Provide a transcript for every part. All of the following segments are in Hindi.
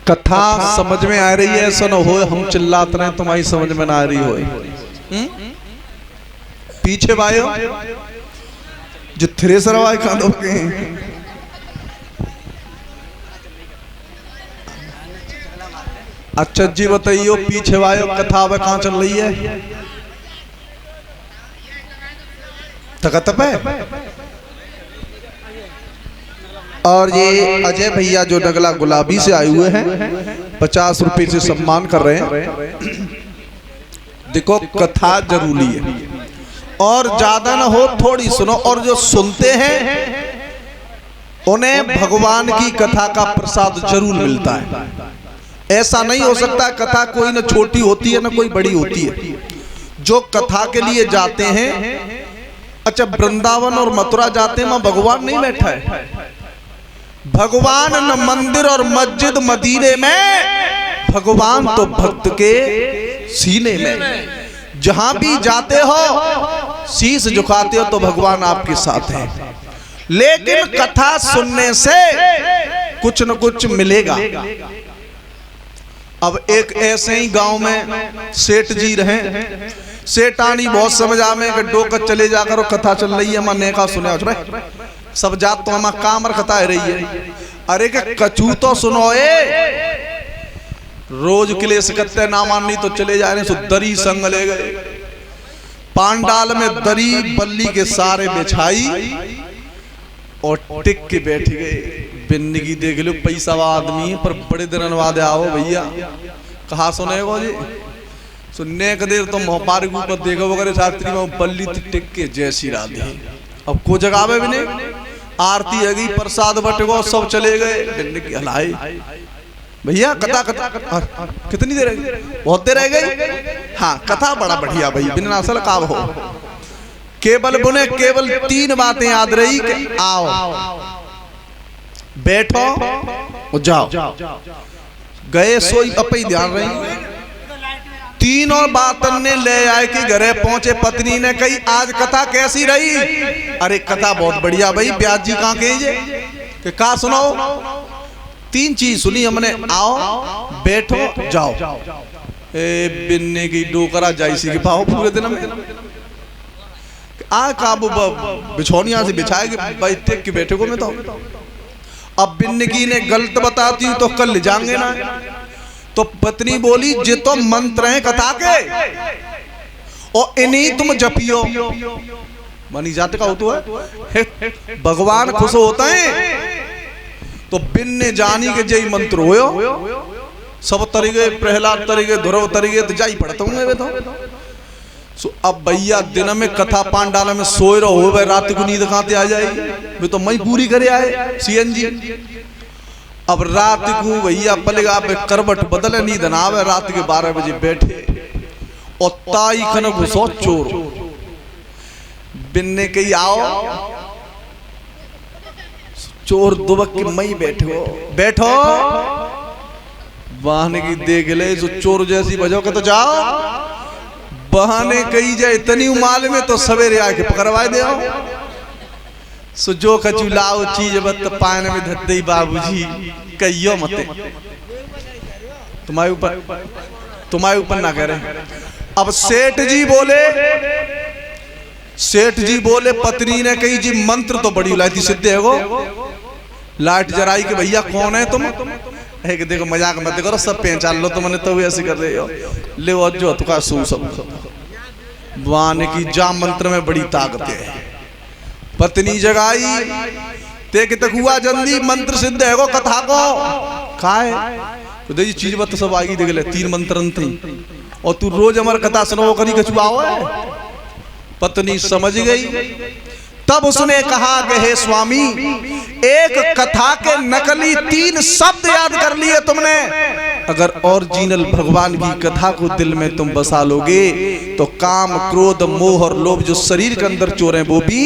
कथा समझ में आ रही है, ऐसा न हो हम चिल्लाते रहे तुम्हारी समझ में ना आ रही हो। पीछे भाइयों जो थ्रेसर वाले कांदों के अच्छा जी बताइयो, पीछे भाइयों कथा वे कहाँ चल रही है? तकतप है। और ये अजय भैया जो नगला गुलाबी से आए हुए हैं 50 रुपए से सम्मान कर रहे हैं। देखो कथा जरूरी है और ज्यादा ना हो थोड़ी सुनो, और जो सुनते हैं उन्हें भगवान की कथा का प्रसाद जरूर मिलता है। ऐसा नहीं हो सकता कथा कोई ना छोटी होती है ना कोई बड़ी होती है। जो कथा के लिए जाते हैं, अच्छा वृंदावन और मथुरा जाते हैं, वहां भगवान नहीं बैठा है। भगवान न मंदिर और मस्जिद मदीने में, भगवान तो भक्त के सीने में। जहां भी जाते हो शीश झुकाते हो तो भगवान आपके साथ है। लेकिन कथा सुनने से कुछ न कुछ मिलेगा। अब एक ऐसे ही गांव में सेठ जी रहे, सेठानी बहुत समझ आवे कि डोकर चले जाकर कथा चल रही है, मैंने कहा सुने सब जात तो हमारा काम और कथा रही है। अरे के कचू तो सुनो रोज क्लेश करते ना माननी तो चले जा रहे। सो दरी संग ले गए, पांडाल में दरी बल्ली के सारे बिछाई और टिक के बैठ गए। बिन्नगी देख लो पैसा आदमी पर बड़े दिन बाद आओ भैया कहा सुनेगो जी। सुनने के देर तो मोहपार के ऊपर देखो वगैरह छात्री में बल्ली टिक के जैसी राधे। अब को जगावे भी नहीं, आरती है प्रसाद बट गो सब चले गए। बिन्नगी हलाई भैया कथा कथा कितनी देर रह गई? बहुत देर रह गई। हाँ कथा बड़ा बढ़िया भाई, बिना असल का हो। केवल बुने केवल 3 बातें याद रही कि आओ बैठो और जाओ। गए सोई अपई ध्यान रही। 3 और बातन ने ले आए कि घरे पहुंचे। पत्नी ने कही आज कथा कैसी रही? अरे कथा बहुत बढ़िया भाई, ब्याज जी कहाँ के कहा सुनाओ। 3 चीज सुनी हमने, आओ बैठो जाओ। बिन्ने की डोकरा जाइसी के पाओ पूरे दिन में आ काबू बिछौनिया से बिछाएगी भाई टेक के बैठे को मैं तो। अब बिन्ने की ने गलत बताती हूँ तो कल ले जाएंगे ना। तो पत्नी बोली जे तो मंत्र हैं कथा के और इन्हीं तुम जपियो। मनी जाते का होता है भगवान खुश होता है। तो बिन्ने जानी के जय मंत्र होयो सब तरीके, प्रहलाद तरीके, ध्रुव तरीके तो जाई पढ़ता हूँ तो। सो अब भैया दिन में कथा पांडाल में सोए रहो हो, रात को नींद कहाँ आ जाएगी? वे तो मई पूरी करे आए सीएनजी। अब रात को भैया पलेगा पे करवट बदले नींद ना आवे। रात के 12 बजे बैठे और ताई खन घुसो चोर। बिन्ने कही आओ, चोर दुबक के मई बैठो बहाने की देख ले। जो चोर जैसी बजाओ के तो जाओ। बहाने कही जाए इतनी उमाल में तो सवेरे आके पकड़वाए दे। सो जो कचू लाओ चीज बत पान में धत्ते बाबूजी कहियो मते तुम्हारे ऊपर ना करे। अब सेठ जी बोले पत्नी ने कही जी मंत्र तो बड़ी उलायती सिद्ध है वो। लाइट जराई के भैया कौन है तुम? एक देखो मजाक मत करो, सब पहचान लो तुमने तो ऐसे कर रहे हो। ले वो जो तुका सू सब वाने की जा मंत्र में बड़ी ताकत है। पत्नी जगाई ते तक हुआ जल्दी मंत्र सिद्ध है वो कथा को खाए तो देखिए चीज बत सब आएगी देख ले 3 मंत्र अंत और तू रोज हमार कथा सुनो करी कछुआओ है। पत्नी समझ गई। तब उसने कहा कि हे स्वामी एक कथा के नकली 3 शब्द याद कर लिए तुमने। अगर ओरिजिनल भगवान की कथा को दिल में तुम बसा लोगे तो काम क्रोध मोह और लोभ जो शरीर के अंदर चोर हैं वो भी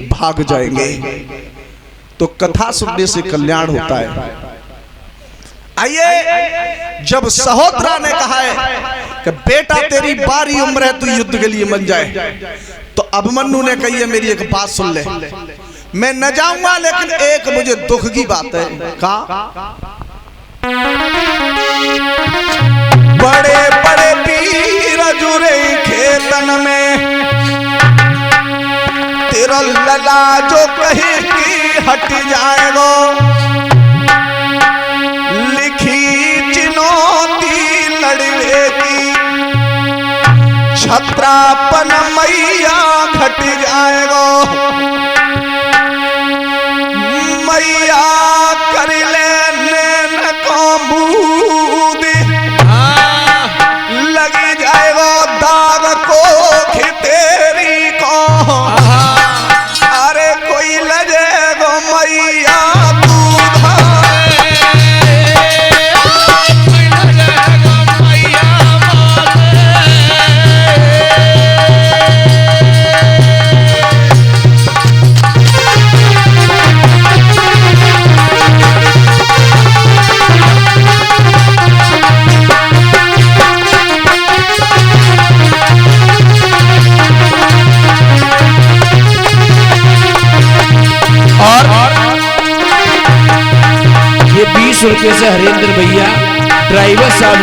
भाग जाएंगे। तो कथा सुनने से कल्याण होता है। आइए जब सहोदरा ने कहा है कि बेटा तेरी बारी उम्र है तू युद्ध के लिए बन जाए, तो अभिमन्यु ने कही है मेरी एक बात सुन ले। मैं न जाऊंगा लेकिन एक मुझे दुख की बात है। कहा बड़े बड़े पीर जुरे खेतन में, तेरा लला जो कहीं की हट जाएगो। लिखी चुनौती लड़वेगी, छत्रापन मैया घट जाएगो। मैया कर लेने को बूदी, लगी जाएगो दाग को खितेरी को। अरे कोई लगेगो मैया ये 20 रुपये से हरेंद्र भैया ड्राइवर साहब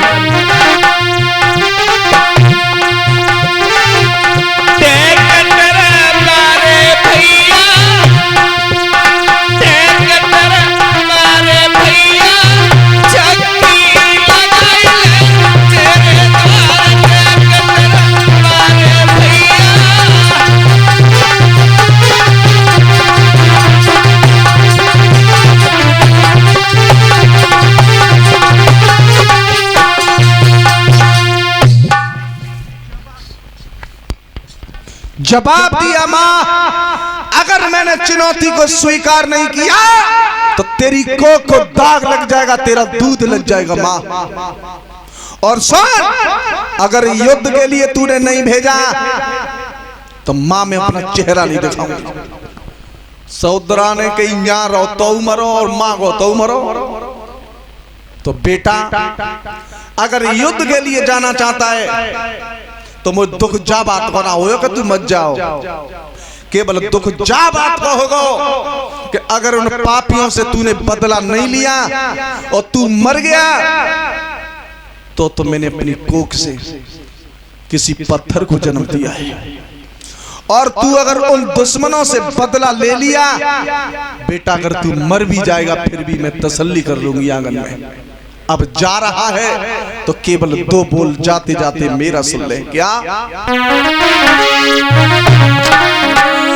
जवाब दिया माँ, अगर मैंने चुनौती को स्वीकार नहीं किया तो तेरी कोख को दाग लग जाएगा, तेरा दूध लग जाएगा माँ। और सुन, अगर युद्ध के लिए तूने नहीं भेजा तो माँ मैं अपना चेहरा नहीं दिखाऊंगा। सौदरा ने कहीं यहाँ रहो तो मरो और माँ को तो मरो। तो बेटा अगर युद्ध के लिए जाना चाहता है तो मुझे दुख जा बात को ना हो कि तू मत जाओ। केवल दुख जा बात को होगा कि अगर उन पापियों से तूने बदला नहीं लिया और तू मर गया तो मैंने अपनी कोख से किसी पत्थर को जन्म दिया है। और तू अगर उन दुश्मनों से बदला ले लिया बेटा, अगर तू मर भी जाएगा फिर भी मैं तसल्ली कर लूंगी आंगन में। अब जा रहा है तो केवल 2 बोल जाते जाते मेरा सुन ले। क्या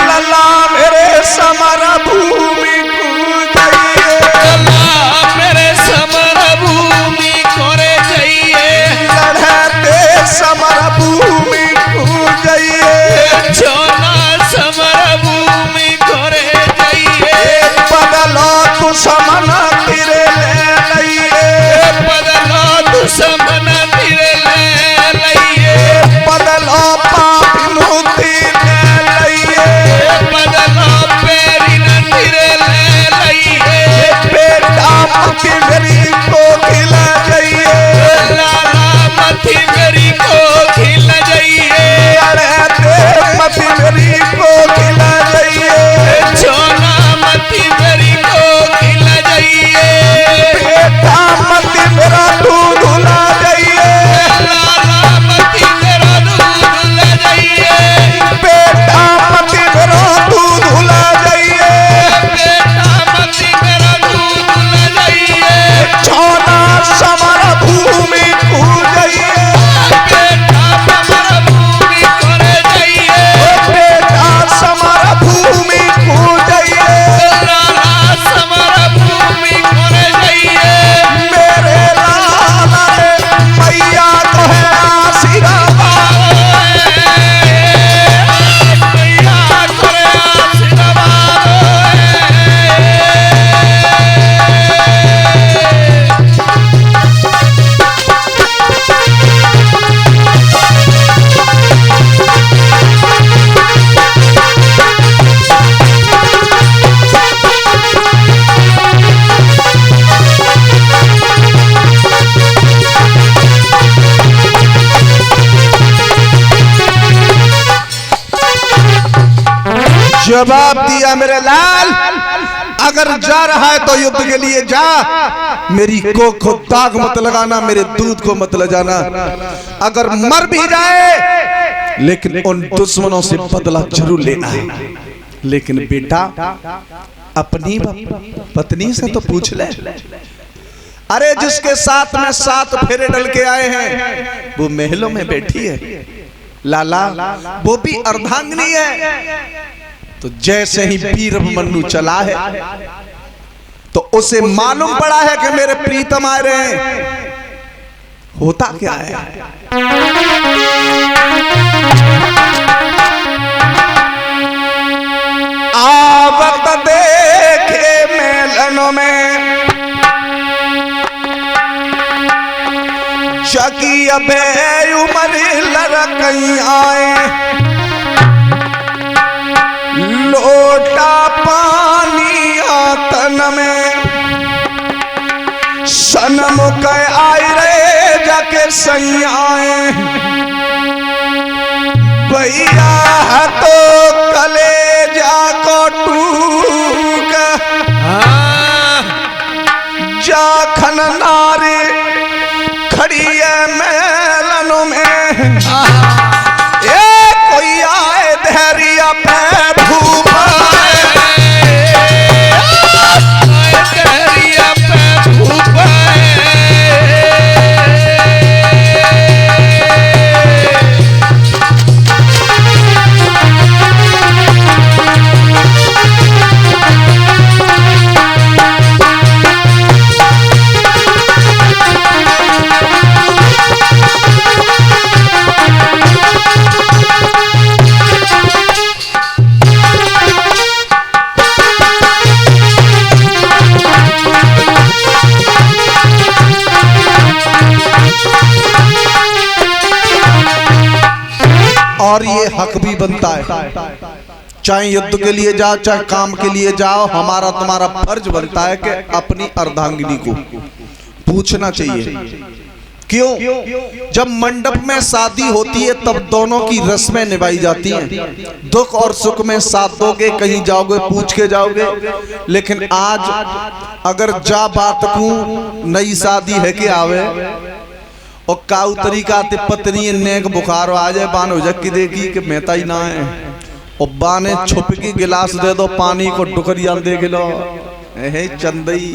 लला मेरे समर भूमि को जाइए, लला मेरे समर भूमि कोरे जाइए, लड़ते समर भूमि को जाइए, जोना समर भूमि कोरे जाइए। बदलो तू समना तेरे ले लइए, बदलो तू समना तेरे ले लइए, बदलो पापी मुक्ति ले लइए, बदलो पेरी न तेरे ले लइए। बेटा मती मेरी को खिला जाइए, लाला मती मेरी को खिला जाइए, अरे मती मेरी को खिला जाइए, जोना मती मेरी को खिला जाइए, बेटा मती मेरा दूध ला जाइए, लाला मती मेरा दूध ला जाइए, बेटा मती मेरा दूध ला जाइए, बेटा मती मेरा दूध ला जाइए, छोना समर भूमि को जाइए, बेटा समर भूमि करे जाइए, बेटा समर भूमि को जाइए, लाला समर भूमि करे जाइए। मेरे लाला ने मैया को है आशीर्वाद, मैया करे आशीर्वाद। जवाब दिया मेरे लाल, अगर जा रहा है तो युद्ध के लिए जा, मेरी कोख को दाग मत लगाना, मेरे दूध को मत ले जाना। अगर मर भी जाए लेकिन उन दुश्मनों से बदला जरूर लेना है। लेकिन बेटा अपनी पत्नी से तो पूछ ले। अरे जिसके साथ में 7 फेरे डल के आए हैं वो महलों में बैठी है लाला, वो भी अर्धांगिनी है। तो जैसे ही वीर अभिमन्यु चला है तो उसे मालूम पड़ा है कि मेरे प्रीतम आ रहे हैं। होता क्या है, आवत देखे मेलनों में जकी अबे उमर लड़कई आए, लोटा पानी आतन में सनम कह आई रे जाके सही आए। भैया तो कलेजा को टूक जाखन नारी खड़ी है मेलनों में। कोई आए धैर्य पे भूप और ये हक भी बनता है, चाहे युद्ध के लिए जाओ चाहे काम के लिए जाओ, हमारा तुम्हारा फर्ज बनता है कि अपनी अर्धांगिनी को पूछना चाहिए। क्यों? जब मंडप में शादी होती है तब दोनों की रस्में निभाई जाती हैं। दुख और सुख में साथ दोगे, कहीं जाओगे पूछ के जाओगे। लेकिन आज अगर जा बात को नई शादी है कि आवे और काऊ तरीका ते पत्नी नेक बुखार आ जाए, बान हो जक्की देखी कि मेहता ही ना है और बाने छुप की गिलास दे दो पानी को डुकरिया दे गिलो है चंदई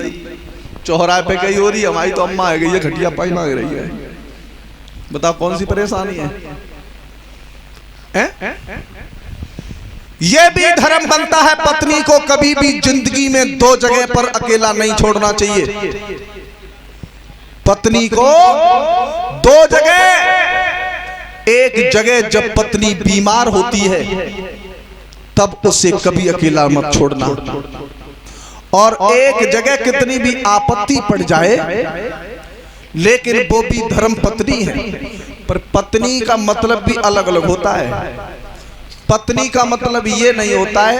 चौराहे पे कहीं हो रही है, हमारी तो अम्मा आ गई है घटिया पाई मांग रही है। बताओ कौन सी परेशानी है? ये भी धर्म बनता है, पत्नी को कभी भी जिंदगी में 2 जगह पर अकेला नहीं छोड़ना चाहिए। पत्नी को 2 जगह, एक जगह जब पत्नी बीमार होती है तब उसे कभी अकेला मत छोड़ना, और एक जगह कितनी भी आपत्ति पड़ जाए लेकिन वो भी धर्म पत्नी है। पर पत्नी का मतलब भी अलग अलग होता है। पत्नी का मतलब ये नहीं होता है,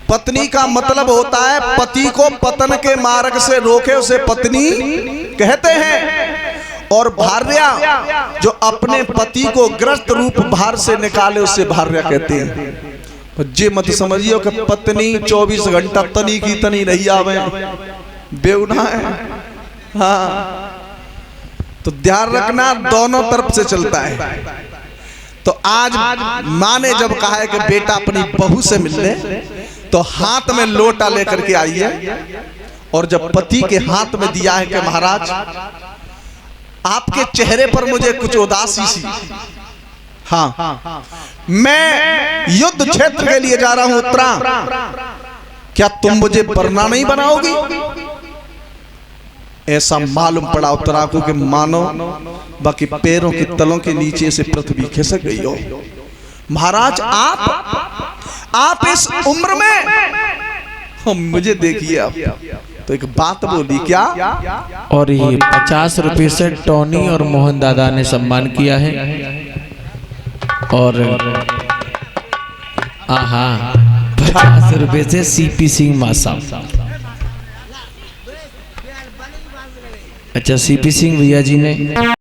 पत्नी का मतलब होता है पति को पतन के मार्ग से रोके उसे पत्नी कहते हैं, और भार्या जो अपने पति को ग्रस्त रूप भार से निकाले उसे भार्या कहते हैं। जे मत समझियो कि पत्नी 24 घंटा तनी की तनी नहीं आवे, बेगुनाह है। हाँ, तो ध्यान रखना दोनों तरफ से चलता है। तो आज माँ ने जब कहा है कि बेटा अपनी बहू से मिलने, तो हाथ में लोटा लेकर के आई है, और जब पति के हाथ में दिया है कि महाराज आपके चेहरे पर मुझे कुछ उदासी सी, हाँ मैं युद्ध क्षेत्र के लिए जा रहा हूं उत्तरा, क्या तुम मुझे वरना नहीं बनाओगी? ऐसा मालूम पड़ा उत्तरा को कि मानो बाकी पैरों के तलों के नीचे से पृथ्वी खिसक गई हो। महाराज आप इस उम्र में मुझे देखिए आप, तो एक बात बोली क्या? और ये 50 रुपए से टोनी और मोहन दादा ने सम्मान किया है, और 50 रुपए से सीपी सिंह मासा। अच्छा, सीपी सिंह भैया जी ने